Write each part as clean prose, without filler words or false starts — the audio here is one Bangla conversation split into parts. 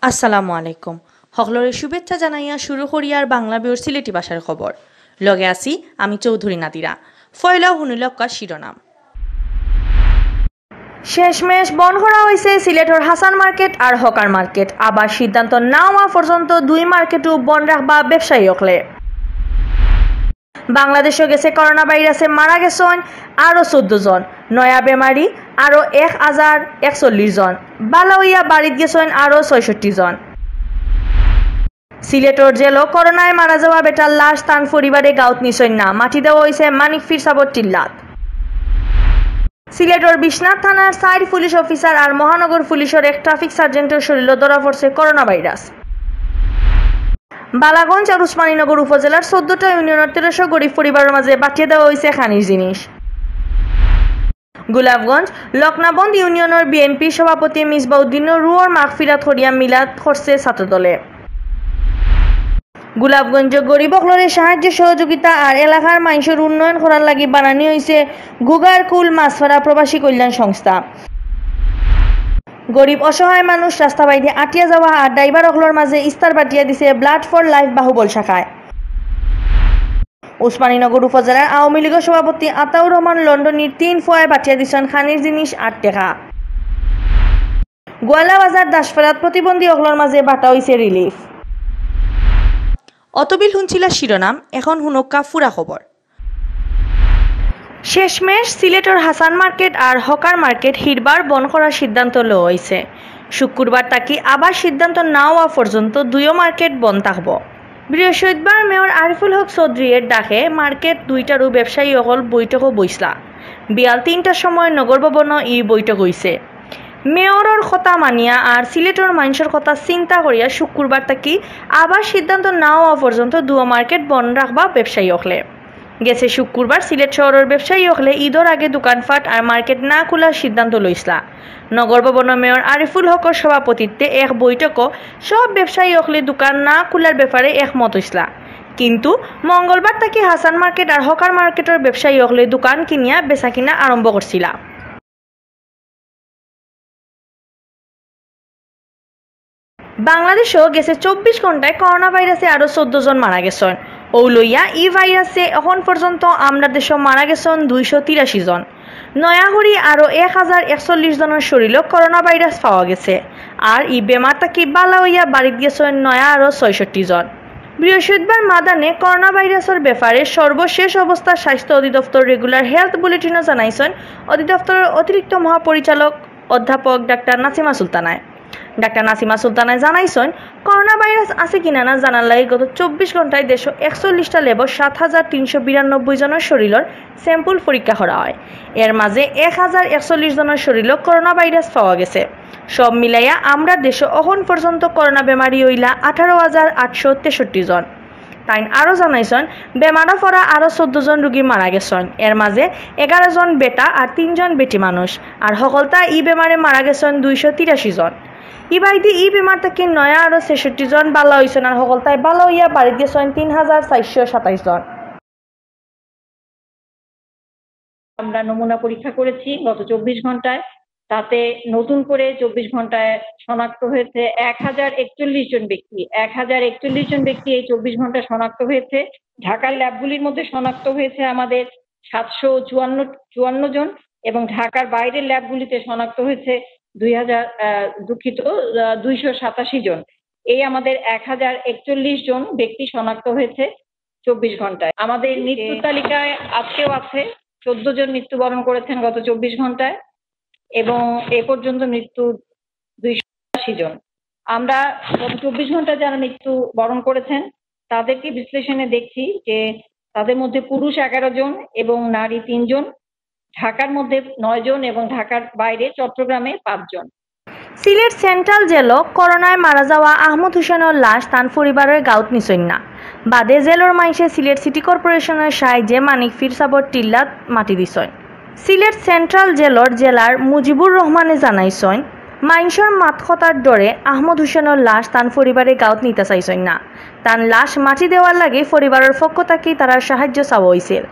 আসসালামু আলাইকুম। সকলরে শুভেচ্ছা জানাইয়া শুরু করিয়ার বাংলাবিউর সিলেটি ভাষার খবর লগে আছি আমি চৌধুরী নাদিরা। ফয়লাও হুনিলক্কার শিরোনাম। শেষমেশ বন্ধ করা হয়েছে সিলেটর হাসান মার্কেট আর হকার মার্কেট। আবার সিদ্ধান্ত না হওয়া পর্যন্ত দুই মার্কেটও বন্ধ রাখবা ব্যবসায়ী হকলে। বাংলাদেশে গেছে করোনা ভাইরাসে মারা গেছেন আরও 14 জন, নয়া বেমারি আরও 1041 জন, বালা হইয়া বাড়িত গেছেন আরও 66 জন। সিলেটর জেলও করোনায় মারা যাওয়া বেটার লাশ তান পরিবারে গাঁত নিছেন না, মাটি দেওয়া হয়েছে মানিক ফির সাবর টিল্লাত। সিলেটর বিশ্বনাথ থানার 4 পুলিশ অফিসার আর মহানগর পুলিশের এক ট্রাফিক সার্জেন্টের শরীরে ধরা পড়ছে করোনা ভাইরাস। বালাগঞ্জ আর উসমানীনগর উপজেলার 14টা ইউনিয়নের 1300 গরিব পরিবারের মাঝে পাঠিয়ে দেওয়া হয়েছে খানির জিনিস। গোলাপগঞ্জ লকনাবন্দ ইউনিয়নের বিএনপি সভাপতি মিসবাউদ্দিনের রুয়ার মাগফিরাত হরিয়া মিলাদ করছে ছাত্রদলে। গোলাপগঞ্জ গরিব হকলরে সাহায্য সহযোগিতা আর এলাকার মানুষের উন্নয়ন করার লাগি বানানি হয়েছে গুগারকুল মাছফাড়া প্রবাসী কল্যাণ সংস্থা। গরিব অসহায় মানুষ রাস্তা বাইরে আটিয়া যাওয়া আর ড্রাইভার হকলর মাঝে ইস্তার বাটিয়া দিছে ব্লাড ফর লাইফ বাহুবল শাখায়। উসমানীনগর উপজেলার আওয়ামী লীগের সভাপতি আতাউর রহমান লন্ডনের 3 ফোয়ায় বাটিয়া দিছেন খানির জিনিস 8 টাকা। গোয়ালা বাজার দাসপাড়াত প্রতিবন্ধী হকলর মাঝে বাটা হয়েছে রিলিফ। অতবিল শুনছিলা শিরোনাম, এখন হুনক্কা ফুরা খবর। শেষমেশ সিলেটর হাসান মার্কেট আর হকার মার্কেট হিরবার বন্ধ করার সিদ্ধান্ত লওয়া হয়েছে। শুক্রবার তাকি আবার সিদ্ধান্ত না হওয়া পর্যন্ত দুইও মার্কেট বন্ধ থাকব। বৃহস্পতিবার মেয়র আরিফুল হক চৌধুরীর ডাকে মার্কেট দুইটারও ব্যবসায়ী অকল বৈঠকও বইসলা। বিয়াল 3টার সময় নগর ভবনও বৈঠক হয়েছে। মেয়রের কথা মানিয়া আর সিলেটর মানুষের কথা চিন্তা করিয়া শুক্রবার তাকি আবার সিদ্ধান্ত না হওয়া পর্যন্ত দুও মার্কেট বন্ধ রাখবা ব্যবসায়ী হকলে। গেছে শুক্রবার সিলেট শহরের ব্যবসায়ী হকলে ঈদের আগে দোকানপাট আর মার্কেট না খোলার সিদ্ধান্ত লইসলা। নগর ভবনের মেয়র আরিফুল হকের সভাপতিত্বে এক বৈঠকও সব ব্যবসায়ী হকলে দোকান না খোলার ব্যাপারে একমত হইসলা। কিন্তু মঙ্গলবার তাকে হাসান মার্কেট আর হকার মার্কেটের ব্যবসায়ী হকলে দোকান কিনিয়া বেচা কিনা আরম্ভ করছিলা। বাংলাদেশেও গেছে 24 ঘন্টায় করোনা ভাইরাসে আরও 14 জন মারা গেছেন। ও লইয়া ভাইরাসে এখন পর্যন্ত আমরা দেশে মারা গেছেন 283 জন। নয়াহরি আরও 1041 জনের শরীরে করোনা ভাইরাস পাওয়া গেছে। আর বেমার তাকি বালা হইয়া বাড়িত গেছেন নয়া আরও 66 জন। বৃহস্পতিবার মাদানে করোনা ভাইরাসের ব্যাপারে সর্বশেষ অবস্থা স্বাস্থ্য অধিদপ্তর রেগুলার হেলথ বুলেটিনও জানাইছেন অধিদপ্তরের অতিরিক্ত মহাপরিচালক অধ্যাপক ডাক্তার নাসিমা সুলতানায়। ডাক্তার নাসিমা সুলতানায় জানাইছেন করোনা ভাইরাস আছে কিনা না জানার লাগে গত 24 ঘন্টায় দেশ 41টা লেবর 7392 জনের শরীরের স্যাম্পল পরীক্ষা করা হয়। এর মাঝে 1041 জনের শরীরে করোনা ভাইরাস পাওয়া গেছে। সব মিলাইয়া আমরা দেশে এখন পর্যন্ত করোনা বেমারি হইলা 18,863 জন। তাই আরও জানাইছেন বেমারা পড়া আরও 14 জন রোগী মারা গেছেন। এর মাঝে 11 জন বেটা আর 3 জন বেটি মানুষ। আর সকলতা বেমারে মারা গেছেন 283 জন। ইবাইদি বেমার থেকে নয়া আরও 66 জন বালা হয়েছেন আর সকলতায় বালা হইয়া বাড়িতে গেছেন 3427 জন। আমরা নমুনা পরীক্ষা করেছি গত 24 ঘন্টায়, তাতে নতুন করে 24 ঘন্টায় শনাক্ত হয়েছে 1041 জন ব্যক্তি। 1041 জন ব্যক্তি এই 24 ঘন্টায় শনাক্ত হয়েছে। ঢাকার ল্যাবগুলির মধ্যে শনাক্ত হয়েছে আমাদের 754 জন এবং ঢাকার বাইরের ল্যাবগুলিতে শনাক্ত হয়েছে 287 জন। এই আমাদের 1041 জন ব্যক্তি শনাক্ত হয়েছে 24 ঘন্টায়। আমাদের মৃত্যু তালিকায় আজকেও আছে 14 জন মৃত্যুবরণ করেছেন গত 24 ঘন্টায় এবং এ পর্যন্ত মৃত্যু 280 জন। আমরা গত 24 ঘন্টায় যারা মৃত্যু বরণ করেছেন তাদেরকে বিশ্লেষণে দেখছি যে তাদের মধ্যে পুরুষ 11 জন এবং নারী 3 জন, ঢাকার মধ্যে 9 জন এবং ঢাকার বাইরে চট্টগ্রামে 5 জন। সিলেট সেন্ট্রাল জেলও করোনায় মারা যাওয়া আহমদ হোসেনের লাশ তান পরিবারের গাঁত নিছেন না। বাদে জেলর মাইসে সিলেট সিটি কর্পোরেশনের সাহায্যে মানিক ফির সাবর টিল্লাত মাটি দিছেন। সিলেট সেন্ট্রাল জেলার মুজিবুর রহমানে জানাইছেন মাইনসর মাতখতার ডরে আহমদ হোসেনের লাশ তান পরিবারে গাঁত নিতে চাইছেন না। তার লাশ মাটি দেওয়ার লাগে পরিবারের পক্ষ থেকেই তার সাহায্য চাওয়া হয়েছিল।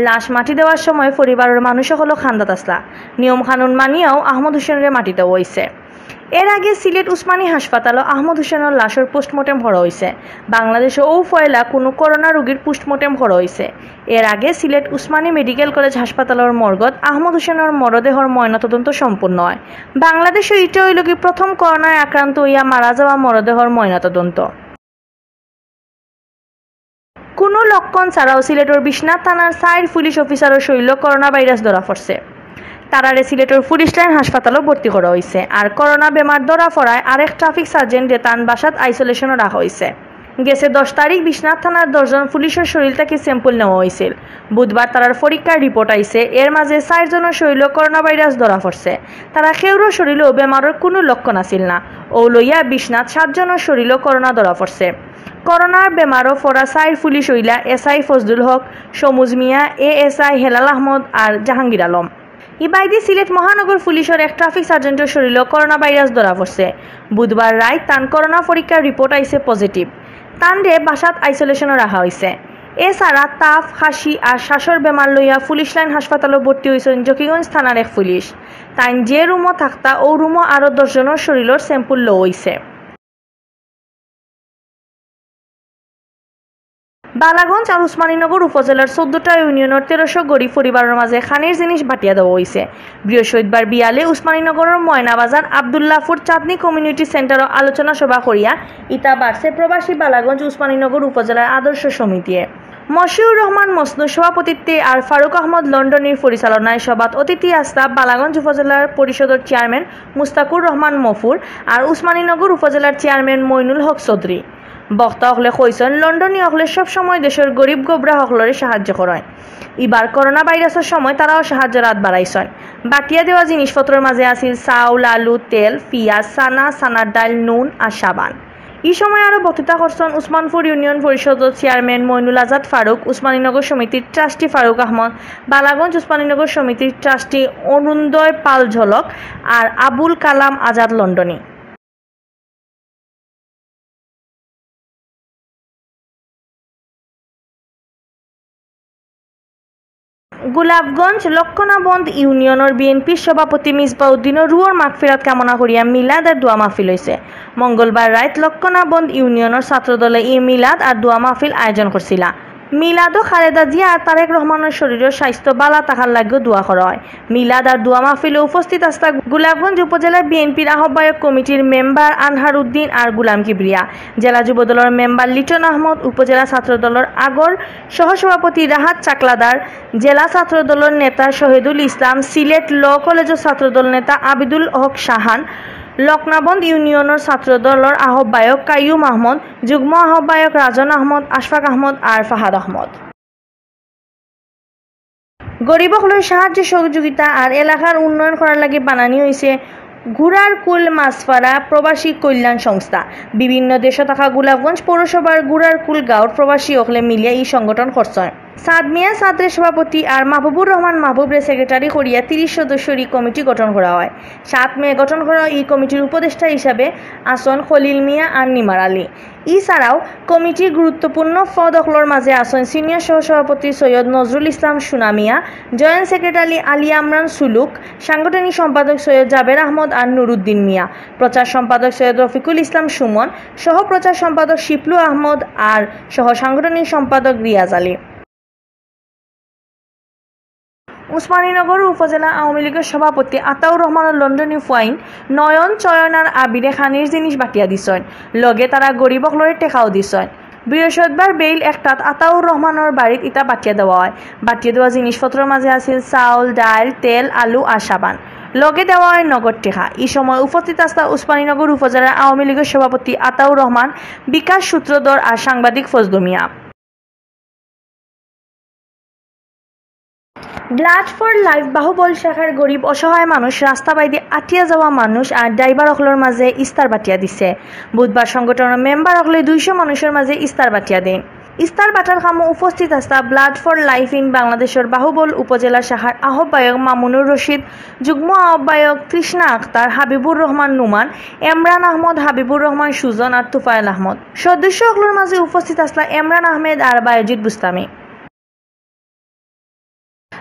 লাশ মাটি দেওয়ার সময় পরিবারের মানুষ হলো খান্দাত আসলা। নিয়ম কানুন মানিয়াও আহমদ হোসেনের মাটি দেওয়া হয়েছে। এর আগে সিলেট উসমানী হাসপাতাল আহমদ হোসেনের লাশের পোস্টমর্টেম করা হয়েছে। বাংলাদেশে পয়লা কোনো করোনা রোগীর পোস্টমর্টেম করা হয়েছে। এর আগে সিলেট উসমানী মেডিকেল কলেজ হাসপাতালের মর্গত আহমদ হোসেনের মরদেহর ময়নাতদন্ত সম্পূর্ণ হয়। বাংলাদেশে এটা হইল কি প্রথম করোনায় আক্রান্ত হইয়া মারা যাওয়া মরদেহর ময়নাতদন্ত। কোনো লক্ষণ ছাড়াও সিলেটের বিশ্বনাথ থানার 4 পুলিশ অফিসারের শরীরে করোনা ভাইরাস ধরা পড়ছে। তারারে সিলেটের পুলিশ লাইন হাসপাতালও ভর্তি করা হয়েছে। আর করোনা বেমার ধরা পড়ায় আরেক ট্রাফিক সার্জেন্টে তান বাসাত আইসোলেশনে রাখা হয়েছে। গেছে 10 তারিখ বিশ্বনাথ থানার 10 জন পুলিশের শরীর থেকে স্যাম্পল নেওয়া হয়েছিল। বুধবার তারার পরীক্ষার রিপোর্ট আইছে। এর মাঝে 4 জনের শরীরে করোনা ভাইরাস ধরা পড়ছে। তারা কেউরও শরীরেও বেমারের কোনো লক্ষণ আসিল না। ও লইয়া বিশ্বনাথ 7 জনের শরীরেও করোনা ধরা পড়ছে। করোনার বেমারও পড়া 4 পুলিশ হইলা এসআই ফজলুল হক, সমুজ মিয়া, এএসআই হেলাল আহমদ আর জাহাঙ্গীর আলম। ইবাইদি সিলেট মহানগর পুলিশের এক ট্রাফিক সার্জেন্টের শরীরে করোনা ভাইরাস ধরা পড়ছে। বুধবার রাত তান করোনা পরীক্ষার রিপোর্ট আইছে পজিটিভ। তানরে বাসাত আইসোলেশনে রাখা হয়েছে। এছাড়া তাপ, হাসি আর শ্বাসের বেমার লইয়া পুলিশ লাইন হাসপাতালে ভর্তি হয়েছেন জকিগঞ্জ থানার এক পুলিশ। তাই যে রুমও থাকতা ও রুমও আরও 10 জনের শরীরের স্যাম্পল লো হয়েছে। বালাগঞ্জ আর উসমানীনগর উপজেলার 14টা ইউনিয়নের 1300 গরিব পরিবারের মাঝে খানির জিনিস বাটিয়া দেওয়া হয়েছে। বৃহস্পতিবার বিয়ালে উসমানীনগরের ময়নাবাজার আবদুল্লাপুর চাঁদনি কমিউনিটি সেন্টারও আলোচনা সভা করিয়া ইতা বাড়ছে প্রবাসী বালাগঞ্জ উসমানীনগর উপজেলার আদর্শ সমিতিয়ে। মশিউর রহমান মসনু সভাপতিত্বে আর ফারুক আহমদ লন্ডনের পরিচালনায় সভাত অতিথি আসতা বালাগঞ্জ উপজেলার পরিষদের চেয়ারম্যান মুস্তাকুর রহমান মফুর আর উসমানীনগর উপজেলার চেয়ারম্যান মইনুল হক চৌধুরী। বক্তা হলে কইছেন লন্ডনী হলে সবসময় দেশের গরিব গোবরা হকলরে সাহায্য করেন। এবার করোনা ভাইরাসের সময় তারাও সাহায্যের হাত বাড়াইছেন। বাটিয়া দেওয়া জিনিসপত্রের মাঝে আছিল চাউল, আলু, তেল, পিঁয়াজ, চানার ডাল, নুন আর সাবান। এই সময় আরও বক্তৃতা করছেন উসমানপুর ইউনিয়ন পরিষদের চেয়ারম্যান মইনুল আজাদ ফারুক, উসমানীনগর সমিতির ট্রাস্টি ফারুক আহমদ, বালাগঞ্জ উসমানীনগর সমিতির ট্রাস্টি অরুণোদয় পাল ঝলক আর আবুল কালাম আজাদ লন্ডনী। গোলাপগঞ্জ লক্ষণাবন্দ ইউনিয়নের বিএনপির সভাপতি মিসবাউদ্দিনের রুহর মাগফিরাত কামনা করিয়া মিলাদ আর দোয়া মাহফিল হয়েছে। মঙ্গলবার রাত লক্ষণাবন্দ ইউনিয়নের ছাত্রদলে মিলাদ আর দোয়া মাহফিল আয়োজন করছিল। মিলাদও খালেদা জিয়া আর তারেক রহমানের শরীরের স্বাস্থ্য বালা তাহার লাগেও দোয়া করা হয়। মিলাদ আর দোয়া মাহফিলে উপস্থিত আসতা গোলাপগঞ্জ উপজেলার বিএনপির আহ্বায়ক কমিটির মেম্বার আনহার উদ্দিন আর গুলাম কিবরিয়া, জেলা যুবদলের মেম্বার লিটন আহমদ, উপজেলা ছাত্রদলের আগর সহসভাপতি রাহাত চাকলাদার, জেলা ছাত্রদলের নেতা শহীদুল ইসলাম, সিলেট ল কলেজের ছাত্রদল নেতা আবিদুল হক শাহান, লক্ষণাবন্দ ইউনিয়নের ছাত্রদলের আহ্বায়ক কাইয়ুম আহমদ, যুগ্ম আহ্বায়ক রাজন আহমদ, আশফাক আহমদ আর ফাহাদ আহমদ। গরিবসকলের সাহায্য সহযোগিতা আর এলাকার উন্নয়ন করার লাগে বানানি হয়েছে ঘোড়ার কুল মাছপাড়া প্রবাসী কল্যাণ সংস্থা। বিভিন্ন দেশে থাকা গোলাপগঞ্জ পৌরসভার ঘোড়ার কুল গাঁওর প্রবাসী হকলে মিলিয়ে এই সংগঠন করছেন। সাদ মিয়া সাদরের সভাপতি আর মাহবুবুর রহমান মাহবুবরে সেক্রেটারি করিয়া 30 সদস্যের এই কমিটি গঠন করা হয়। 7 মে গঠন করা এই কমিটির উপদেষ্টা হিসাবে আসন খলিল মিয়া আর নিমার আলী। এছাড়াও কমিটির গুরুত্বপূর্ণ পদগুলোর মাঝে আছেন সিনিয়র সহসভাপতি Syed Nazrul Islam সুনামিয়া, joint secretary Ali Amran সুলুক, সাংগঠনিক সম্পাদক সৈয়দ জাবের আহমদ আর নুরুদ্দিন মিয়া, প্রচার সম্পাদক সৈয়দ রফিকুল ইসলাম সুমন, সহ প্রচার সম্পাদক শিপলু আহমদ আর সহ সাংগঠনিক সম্পাদক রিয়াজ আলী। উসমানীনগর উপজেলা আওয়ামী লীগের সভাপতি আতাউর রহমানের লন্ডনী ফাইন নয়ন চয়ন আর আবিরে খানির জিনিস বাটিয়া দিছেন। লগে তারা গরিবসকলরে টেকাও দিছেন। বৃহস্পতিবার বেইল একটাত আতাউর রহমানের বাড়িত ইটা বাটিয়া দেওয়া হয়। বাটিয়া দেওয়া জিনিসপত্রের মাঝে আছিল চাউল, ডাল, তেল, আলু আর সাবান। লগে দেওয়া হয় নগদ টেকা। এই সময় উপস্থিত আসতা উসমানীনগর উপজেলা আওয়ামী লীগের সভাপতি আতাউর রহমান, বিকাশ সূত্রধর আর সাংবাদিক ফজলু মিয়া। ব্লাড ফর লাইফ বাহুবল শাখার গরিব অসহায় মানুষ, রাস্তা বাইদে আটিয়া যাওয়া মানুষ আর ড্রাইভার অকলের মাঝে ইস্তার বাটিয়া দিছে। বুধবার সংগঠনের মেম্বার অকলে 200 মানুষের মাঝে ইস্তার বাটিয়া দেন। ইস্তার বাটার কামো উপস্থিত আসতা ব্লাড ফর লাইফ ইন বাংলাদেশের বাহুবল উপজেলা শাখার আহ্বায়ক মামুনুর রশিদ, যুগ্ম আহ্বায়ক তৃষ্ণা আক্তার, হাবিবুর রহমান নুমান, এমরান আহমদ, হাবিবুর রহমান সুজন আর তুফাইল আহমদ। সদস্য অকলের মাঝে উপস্থিত আসলা এমরান আহমেদ আর Bayazid Bustami.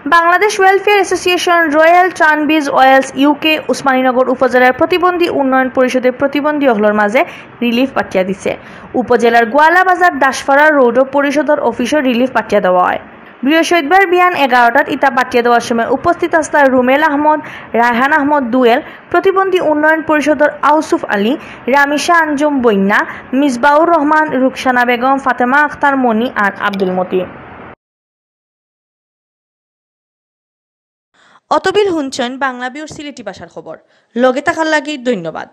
Bangladesh welfare association, Royal Tunbridge Wells UK Osmaninagar উপজেলার প্রতিবন্ধী উন্নয়ন পরিষদের প্রতিবন্ধী অহলর মাঝে রিলিফ পাঠিয়ে দিছে। উপজেলার গোয়ালা বাজার দাসপাড়া রোড পরিষদের অফিসে রিলিফ পাঠিয়ে দেওয়া হয়। বৃহস্পতিবার বিয়ান 11টাত ইতা পাঠিয়ে দেওয়ার সময় উপস্থিত আসতার রুমেল আহমদ, রায়হান আহমদ দুয়েল, প্রতিবন্ধী উন্নয়ন পরিষদের আউসুফ আলী, রামিশা আঞ্জুম বন্যা, মিসবাউর রহমান, রুকসানা বেগম, ফাতেমা আখতার মনি আর আব্দুল মতি। অতবিল হুঞ্চন বাংলাবিউর সিলেটি ভাষার খবর। লগে থাকার লাগি ধন্যবাদ।